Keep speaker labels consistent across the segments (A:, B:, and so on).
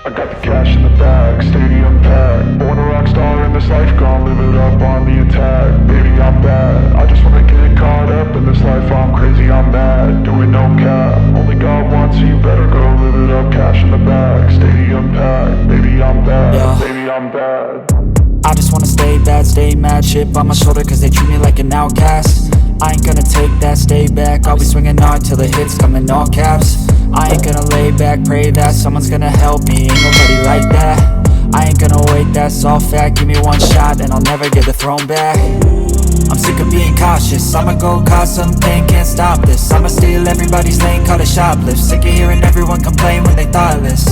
A: I got the cash in the bag, stadium packed. Born a rock star in this life, gon' live it up on the attack. Baby, I'm bad, I just wanna get caught up in this life. I'm crazy, I'm mad, doing no cap. Only God wants you, better go live it up. Cash in the bag, stadium packed. Baby, I'm bad,
B: yeah.
A: Baby, I'm bad.
B: I just wanna stay bad, stay mad. Chip on my shoulder cause they treat me like an outcast. I ain't gonna take that, stay back. I'll be swinging hard till the hits come in all caps. I ain't gonna lay back, pray that someone's gonna help me. Ain't nobody like that. I ain't gonna wait, that's all fact. Give me one shot and I'll never get the throne back. I'm sick of being cautious, I'ma go cause something, can't stop this. I'ma steal everybody's lane, call it shoplift. Sick of hearing everyone complain when they thoughtless.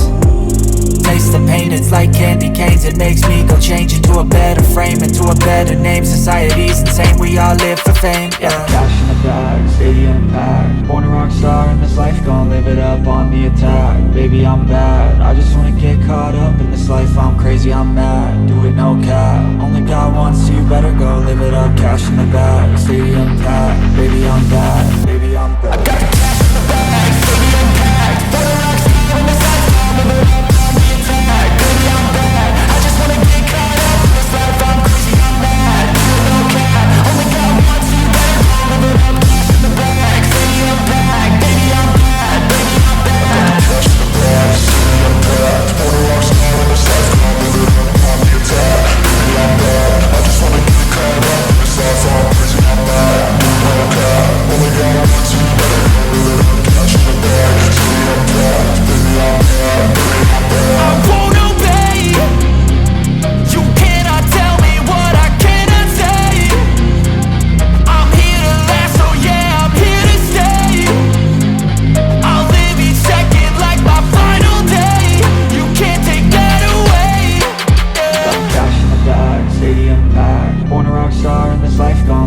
B: Taste the pain, it's like candy canes. It makes me go change into a better frame, into a better name. Society's insane, we all live for fame, yeah. Cash in the bag, stadium packed. Born a rock star in this life, gon' live it up on the attack. Baby, I'm bad, I just wanna get caught up in this life. I'm crazy, I'm mad, do it no cap. Only God wants you, better go live it up. Cash in the bag, stadium packed. Baby, I'm bad, baby, I'm bad. I got the cash in the bag, stadium packed. Born a rock star in this life, gon' live it up.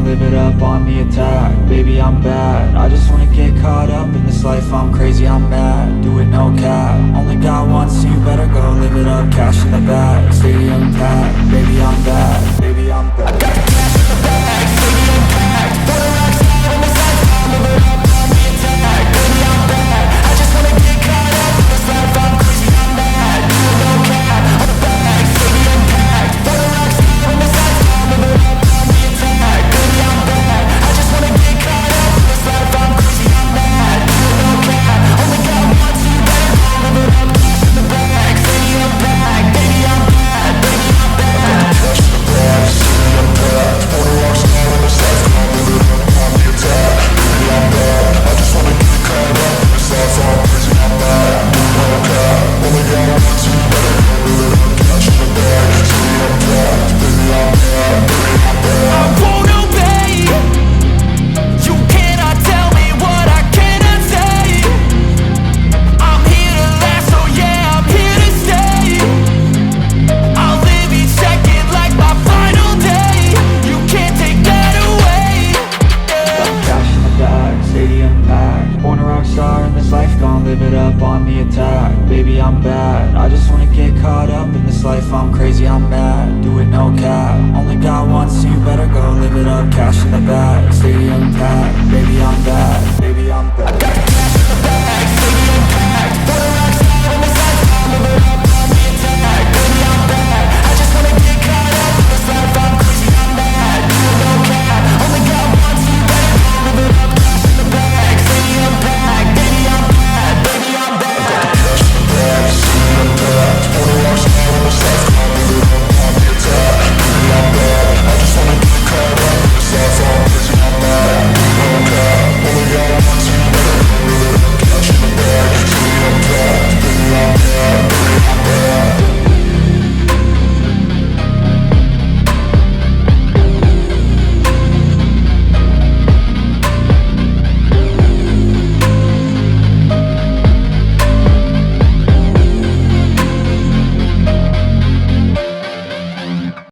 B: Live it up on the attack, baby I'm bad. I just wanna get caught up in this life. I'm crazy, I'm mad, do it no cap. Only God wants you, better go live it up. Cash in the bag, stadium packed. Baby I'm bad, baby I'm bad. I got the cash in the bag, stadium packed. Born a rock star in this life, I'll live it up on the attack. Baby I'm bad, I just wanna get caught up in this life. I'm crazy, I'm mad, do it no cap. On the bag, stadium packed. Born a rock star in this life, I'll live it up. Live it up on the attack, baby I'm bad. I just wanna get caught up in this life. I'm crazy, I'm mad, do it no cap. Only God wants you, better go live it up. Cash in the bag, stadium packed. Baby I'm bad, baby I'm bad.